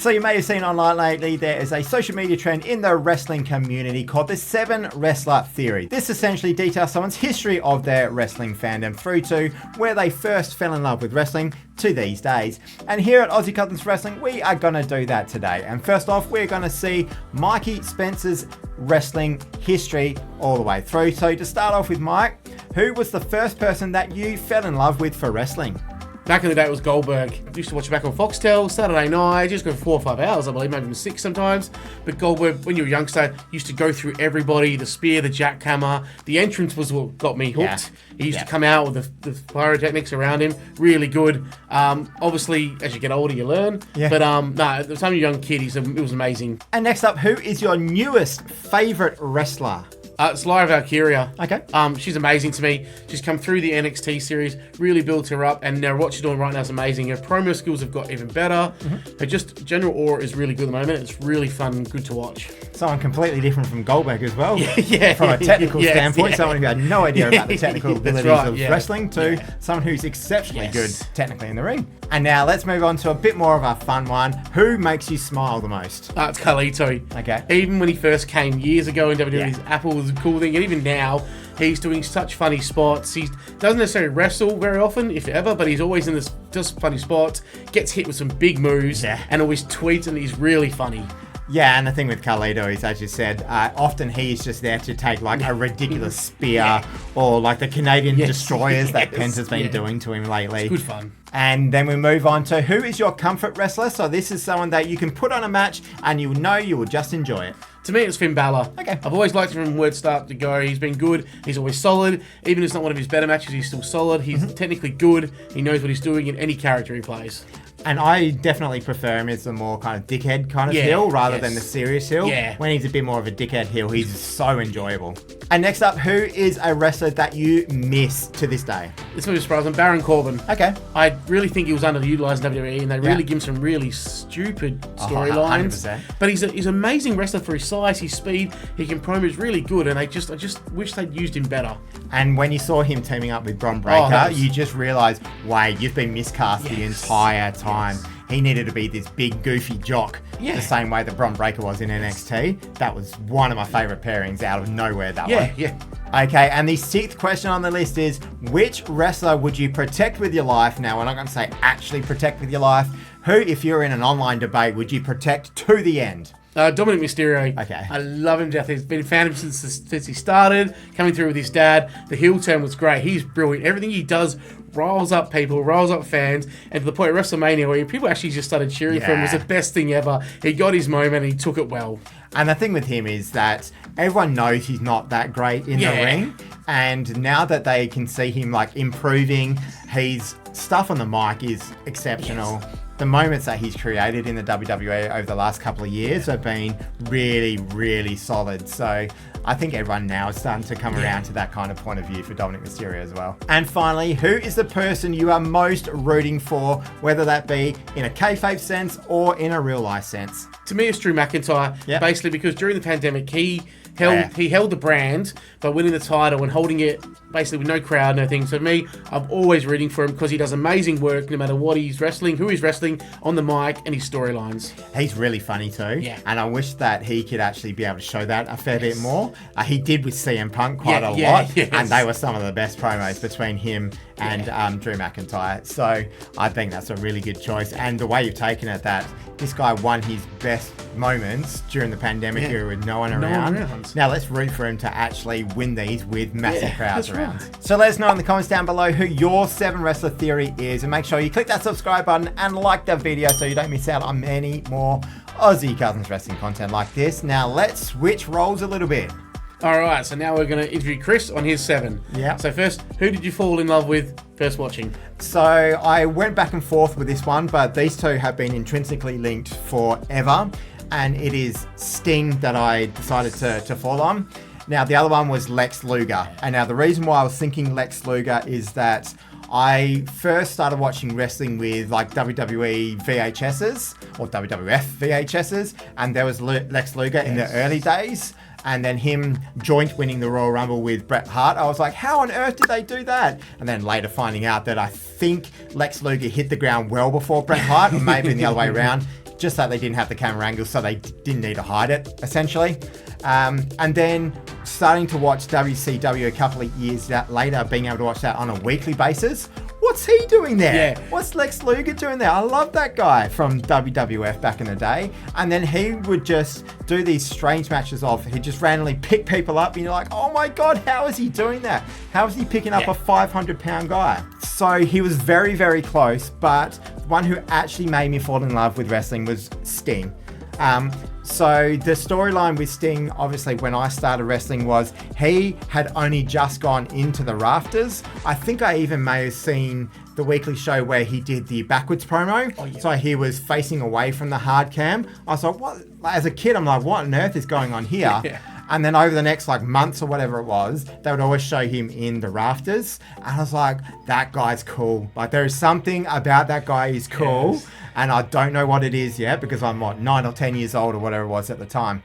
So you may have seen online lately, there is a social media trend in the wrestling community called the 7 Wrestler Theory. This essentially details someone's history of their wrestling fandom through to where they first fell in love with wrestling to these days. And here at Aussie Cousins Wrestling, we are going to do that today. And first off, we're going to see Mikey Spencer's wrestling history all the way through. So to start off with, Mike, who was the first person that you fell in love with for wrestling? Back in the day, it was Goldberg. I used to watch it back on Foxtel, Saturday night, just go for 4 or 5 hours, I believe, maybe even 6 sometimes. But Goldberg, when you were a youngster, used to go through everybody, the spear, the jackhammer. The entrance was what got me hooked. He used to come out with the pyrotechnics around him, really good. Obviously, as you get older, you learn. But at the time you're a young kid, it was amazing. And next up, who is your newest favourite wrestler? It's Valkyria. Okay. She's amazing to me. She's come through the NXT series, really built her up, and now what she's doing right now is amazing. Her promo skills have got even better. Her just general aura is really good at the moment. It's really fun and good to watch. Someone completely different from Goldberg as well. From a technical standpoint, someone who had no idea about the technical abilities of wrestling to someone who's exceptionally good technically in the ring. And now let's move on to a bit more of a fun one. Who makes you smile the most? It's Khalito. Okay. Even when he first came years ago in WWE, his Apple was a cool thing, and even now, he's doing such funny spots. He doesn't necessarily wrestle very often, if ever, but he's always in this just funny spots, gets hit with some big moves, and always tweets, and he's really funny. Yeah, and the thing with Khalito is, as you said, often he's just there to take like a ridiculous spear or like the Canadian destroyers that Penta's been doing to him lately. It's good fun. And then we move on to who is your comfort wrestler? So this is someone that you can put on a match and you know you will just enjoy it. To me, it's Finn Balor. Okay. I've always liked him from word start to go. He's been good. He's always solid. Even if it's not one of his better matches, he's still solid. He's technically good. He knows what he's doing in any character he plays. And I definitely prefer him as the more kind of dickhead kind of heel rather than the serious heel. Yeah. When he's a bit more of a dickhead heel, he's so enjoyable. And next up, who is a wrestler that you miss to this day? It's no surprise. I'm Baron Corbin. Okay. I really think he was underutilized in WWE, and they really give him some really stupid storylines. 100%. But he's an amazing wrestler for his size, his speed. He can promos really good, and I just wish they'd used him better. And when you saw him teaming up with Bron Breakker, you just realised, wait, you've been miscast the entire time. He needed to be this big, goofy jock, the same way that Bron Breakker was in NXT. That was one of my favourite pairings out of nowhere, that one. Okay, and the 6th question on the list is, which wrestler would you protect with your life? Now, we're not going to say actually protect with your life. Who, if you're in an online debate, would you protect to the end? Dominic Mysterio. Okay. I love him to death. He's been a fan of him since he started, coming through with his dad. The heel turn was great. He's brilliant. Everything he does riles up people, riles up fans, and to the point of WrestleMania where people actually just started cheering for him was the best thing ever. He got his moment and he took it well. And the thing with him is that everyone knows he's not that great in the ring. And now that they can see him like improving, his stuff on the mic is exceptional. The moments that he's created in the WWE over the last couple of years have been really, really solid. So I think everyone now is starting to come around to that kind of point of view for Dominic Mysterio as well. And finally, who is the person you are most rooting for, whether that be in a kayfabe sense or in a real life sense? To me, it's Drew McIntyre, basically because during the pandemic, he held the brand by winning the title and holding it basically with no crowd, no thing. So me, I'm always rooting for him because he does amazing work no matter what he's wrestling, who he's wrestling, on the mic, and his storylines. He's really funny too. And I wish that he could actually be able to show that a fair bit more. He did with CM Punk quite a lot, and they were some of the best promos between him and Drew McIntyre. So I think that's a really good choice. And the way you've taken it, that this guy won his best moments during the pandemic era with no one around. Now let's root for him to actually win these with massive crowds around. So let us know in the comments down below who your 7 wrestler theory is, and make sure you click that subscribe button and like the video so you don't miss out on many more Aussie Cousins Wrestling content like this. Now let's switch roles a little bit. Alright, so now we're going to interview Chris on his 7. So first, who did you fall in love with first watching? So I went back and forth with this one, but these two have been intrinsically linked forever. And it is Sting that I decided to fall on. Now, the other one was Lex Luger. And now the reason why I was thinking Lex Luger is that I first started watching wrestling with like WWE VHSs or WWF VHSs. And there was Lex Luger in the early days. And then him joint winning the Royal Rumble with Bret Hart. I was like, how on earth did they do that? And then later finding out that I think Lex Luger hit the ground well before Bret Hart, or maybe the other way around. just that they didn't have the camera angle, so they didn't need to hide it, essentially. And then starting to watch WCW a couple of years later, being able to watch that on a weekly basis. What's he doing there? Yeah. What's Lex Luger doing there? I love that guy from WWF back in the day. And then he would just do these strange matches he'd just randomly pick people up and you're like, oh my God, how is he doing that? How is he picking up a 500-pound guy? So he was very, very close, but the one who actually made me fall in love with wrestling was Sting. So the storyline with Sting, obviously, when I started wrestling was he had only just gone into the rafters. I think I even may have seen the weekly show where he did the backwards promo. Oh, yeah. So he was facing away from the hard cam. I was like, what? As a kid, I'm like, what on earth is going on here? Yeah. And then over the next months or whatever it was, they would always show him in the rafters. And I was like, that guy's cool. Like, there is something about that guy who's cool. Yes. And I don't know what it is yet because I'm 9 or 10 years old or whatever it was at the time.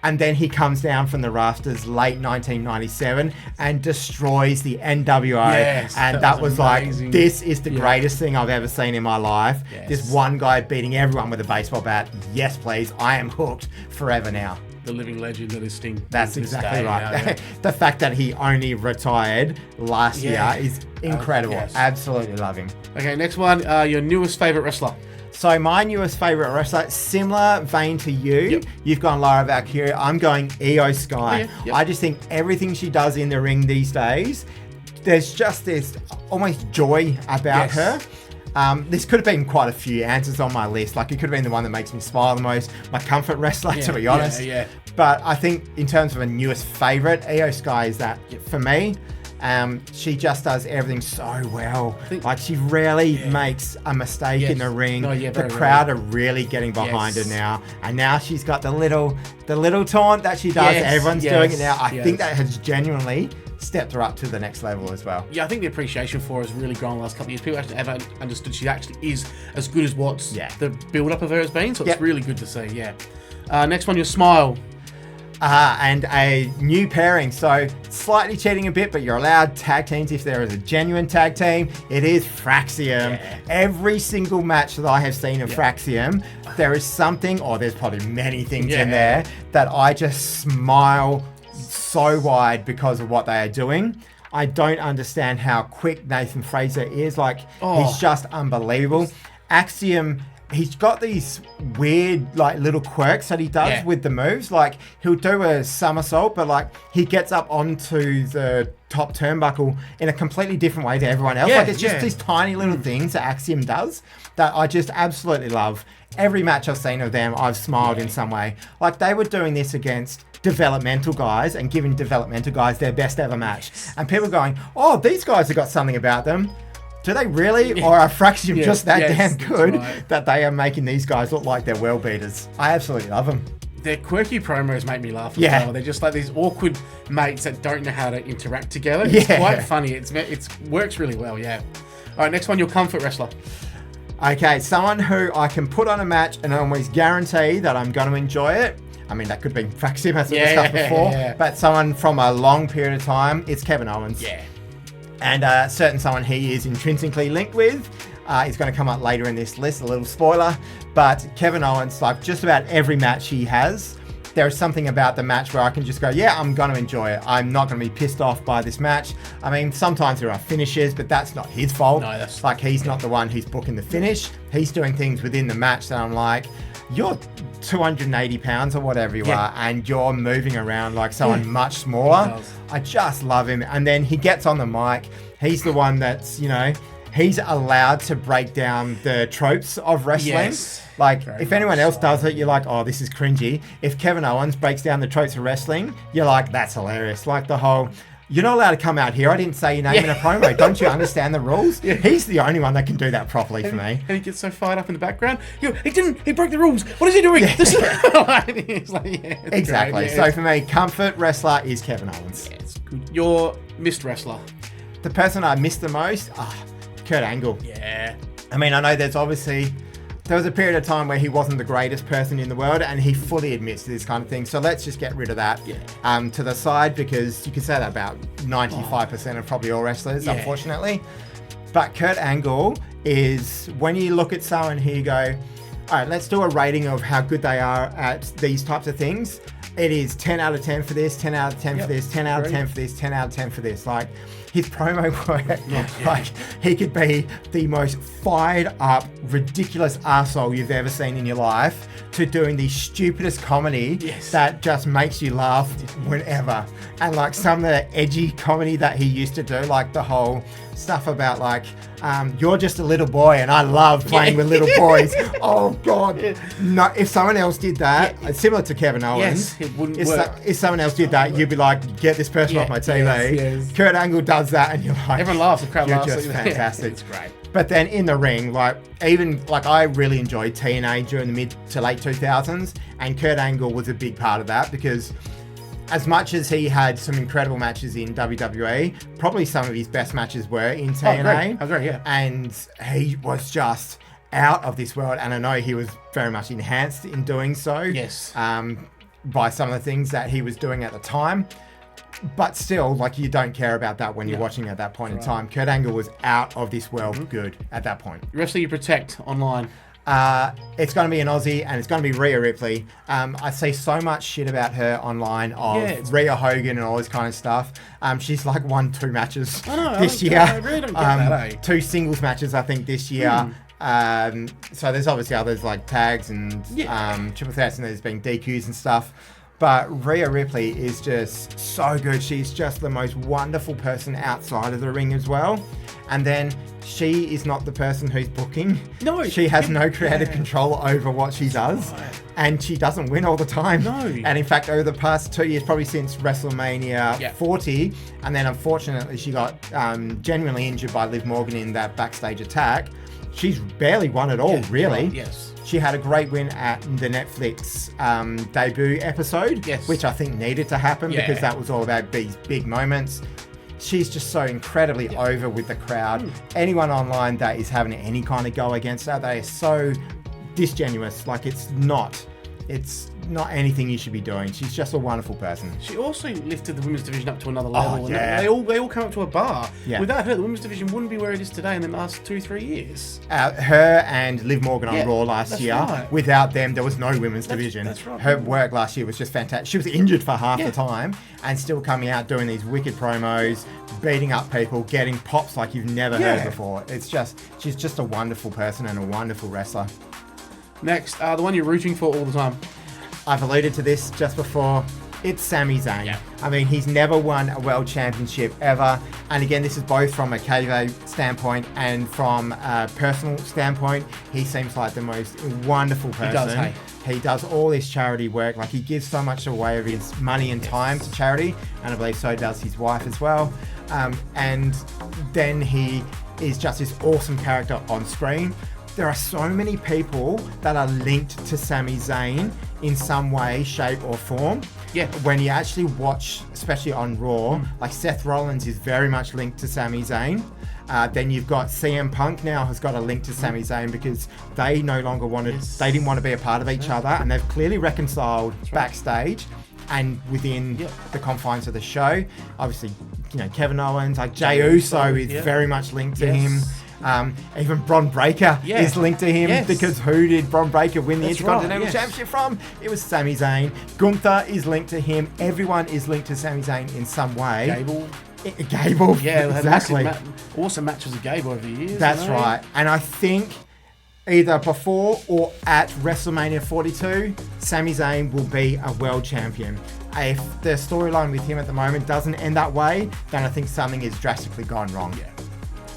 And then he comes down from the rafters late 1997 and destroys the NWO. Yes, and that was amazing. Like, this is the greatest thing I've ever seen in my life. Yes. This one guy beating everyone with a baseball bat. Yes, please. I am hooked forever now. The living legend that is Sting. That's exactly right. The fact that he only retired last year is incredible. Yes. Absolutely love him. Okay, next one. Your newest favorite wrestler. So my newest favorite wrestler, similar vein to you. Yep. You've gone Lyra Valkyria. I'm going Iyo Sky. Oh, yep. I just think everything she does in the ring these days, there's just this almost joy about her. This could have been quite a few answers on my list. Like, it could have been the one that makes me smile the most, my comfort wrestler, to be honest. But I think in terms of a newest favorite, Iyo Sky is that for me. She just does everything so well. Like, she rarely makes a mistake in the ring. The crowd are really getting behind her now. And now she's got the little taunt that she does. Everyone's doing it now. I think that has genuinely stepped her up to the next level as well. Yeah, I think the appreciation for her has really grown the last couple of years. People actually haven't understood she actually is as good as what's the build-up of her has been. So it's really good to see, next one, your smile. And a new pairing. So slightly cheating a bit, but you're allowed tag teams if there is a genuine tag team. It is Fraxium. Every single match that I have seen of Fraxium, there is something, or there's probably many things in there that I just smile so wide because of what they are doing. I don't understand how quick Nathan Fraser is. Like, he's just unbelievable. Axiom, he's got these weird, little quirks that he does with the moves. Like, he'll do a somersault, but, he gets up onto the top turnbuckle in a completely different way to everyone else. It's just these tiny little things that Axiom does that I just absolutely love. Every match I've seen of them, I've smiled in some way. Like, they were doing this against developmental guys and giving developmental guys their best ever match. And people going, oh, these guys have got something about them. Do they really? Or are Fraxium just that damn good that they are making these guys look like they're world beaters? I absolutely love them. Their quirky promos make me laugh as well. They're just like these awkward mates that don't know how to interact together. It's quite funny. It works really well, All right, next one, your comfort wrestler. Okay, someone who I can put on a match and always guarantee that I'm going to enjoy it. I mean, that could be Fraxium, as we discussed before. But someone from a long period of time, it's Kevin Owens. And certain someone he is intrinsically linked with is going to come up later in this list, a little spoiler. But Kevin Owens, just about every match he has, there is something about the match where I can just go, I'm going to enjoy it. I'm not going to be pissed off by this match. I mean, sometimes there are finishes, but that's not his fault. No, that's he's not the one who's booking the finish. He's doing things within the match that I'm like, you're 280 pounds or whatever you are, and you're moving around like someone much smaller. I just love him. And then he gets on the mic. He's the one that's, he's allowed to break down the tropes of wrestling. If anyone else does it, you're like, oh, this is cringy. If Kevin Owens breaks down the tropes of wrestling, you're like, that's hilarious. Like the whole, you're not allowed to come out here. I didn't say your name in a promo. Don't you understand the rules? He's the only one that can do that properly for me. And he gets so fired up in the background. He broke the rules. What is he doing? Exactly. Great, So for me, comfort wrestler is Kevin Owens. It's good. Your missed wrestler. The person I missed the most, Kurt Angle. I mean, I know there was a period of time where he wasn't the greatest person in the world, and he fully admits to this kind of thing. So let's just get rid of that to the side, because you can say that about 95% of probably all wrestlers, unfortunately. But Kurt Angle is, when you look at someone here, you go, All right, let's do a rating of how good they are at these types of things. It is 10 out of 10 for this, 10 out of 10 for this, 10 out of 10 for this, 10 out of 10 for this. Like, his promo work, like, he could be the most fired up, ridiculous arsehole you've ever seen in your life to doing the stupidest comedy that just makes you laugh whenever. And, like, some of the edgy comedy that he used to do, like the whole stuff about, like, you're just a little boy and I love playing with little boys. Oh, God. No, if someone else did that, similar to Kevin Owens, it wouldn't work. If someone else did that, you'd be like, get this person off my TV. Kurt Angle does that and you're like... Everyone laughs, the crowd laughs. You're just fantastic. It's great. But then in the ring, like, I really enjoyed TNA during the mid to late 2000s, and Kurt Angle was a big part of that because... As much as he had some incredible matches in WWE, probably some of his best matches were in TNA. I agree, yeah. And he was just out of this world. And I know he was very much enhanced in doing so. Yes. By some of the things that he was doing at the time. But still, like, you don't care about that when you're watching at that point in time. Kurt Angle was out of this world good at that point. Wrestler you protect online? It's going to be an Aussie, and it's going to be Rhea Ripley. I see so much shit about her online of Rhea Hogan and all this kind of stuff. She's like won 2 matches this year. I really don't get that, 2 singles matches, I think, this year. So there's obviously others like tags and triple threats, and there's been DQs and stuff. But Rhea Ripley is just so good. She's just the most wonderful person outside of the ring as well. And then she is not the person who's booking. No. She has no creative control over what she does. Right. And she doesn't win all the time. No. And in fact, over the past 2 years, probably since WrestleMania 40, and then unfortunately she got genuinely injured by Liv Morgan in that backstage attack, she's barely won at all, really. Yes. She had a great win at the Netflix debut episode, which I think needed to happen because that was all about these big moments. She's just so incredibly over with the crowd. Anyone online that is having any kind of go against her, they are so disingenuous. Like, it's not anything you should be doing. She's just a wonderful person. She also lifted the women's division up to another level. They all come up to a bar. Yeah. Without her, the women's division wouldn't be where it is today in the last 2-3 years. Her and Liv Morgan on Raw last year. Right. Without them, there was no women's division. That's right. Her work last year was just fantastic. She was injured for half the time and still coming out doing these wicked promos, beating up people, getting pops like you've never heard before. It's just, she's just a wonderful person and a wonderful wrestler. Next, the one you're rooting for all the time. I've alluded to this just before. It's Sami Zayn. Yeah. I mean, he's never won a world championship ever. And again, this is both from a kayfabe standpoint and from a personal standpoint. He seems like the most wonderful person. He does, hey? He does all this charity work. Like, he gives so much away of his money and time to charity. And I believe so does his wife as well. And then he is just this awesome character on screen. There are so many people that are linked to Sami Zayn in some way, shape, or form. Yeah. When you actually watch, especially on Raw, like Seth Rollins is very much linked to Sami Zayn. Then you've got CM Punk now has got a link to Sami Zayn because they no longer wanted, they didn't want to be a part of each other, and they've clearly reconciled backstage and within the confines of the show. Obviously, you know, Kevin Owens, like Jey Uso is very much linked to him. Even Bron Breakker is linked to him because who did Bron Breakker win the Intercontinental Championship from? It was Sami Zayn. Gunther is linked to him. Everyone is linked to Sami Zayn in some way. Gable. Yeah, exactly. Awesome matches with Gable over the years. That's right. And I think either before or at WrestleMania 42, Sami Zayn will be a world champion. If the storyline with him at the moment doesn't end that way, then I think something has drastically gone wrong. Yeah.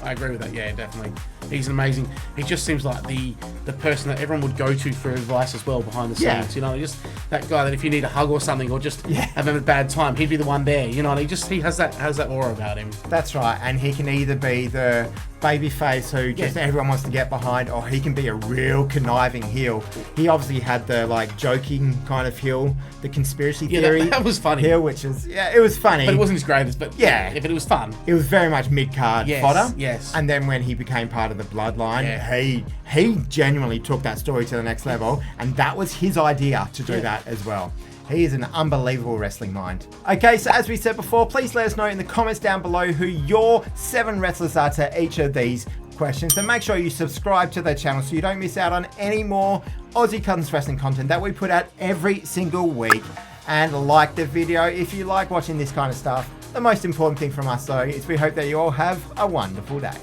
I agree with that. Yeah, definitely. He's amazing. He just seems like the person that everyone would go to for advice as well behind the scenes. You know, just that guy that if you need a hug or something or just having a bad time, he'd be the one there. You know, and he has that aura about him. That's right. And he can either be the babyface who just everyone wants to get behind, or he can be a real conniving heel. He obviously had the like joking kind of heel, the conspiracy theory. That was funny. Heel, which is it was funny, but it wasn't his greatest. But but it was fun. It was very much mid-card fodder. Yes. And then when he became part of the bloodline, he genuinely took that story to the next level, and that was his idea to do that as well. He is an unbelievable wrestling mind. Okay, so as we said before, please let us know in the comments down below who your 7 wrestlers are to each of these questions. And make sure you subscribe to the channel so you don't miss out on any more Aussie Cousins Wrestling content that we put out every single week. And like the video if you like watching this kind of stuff. The most important thing from us, though, is we hope that you all have a wonderful day.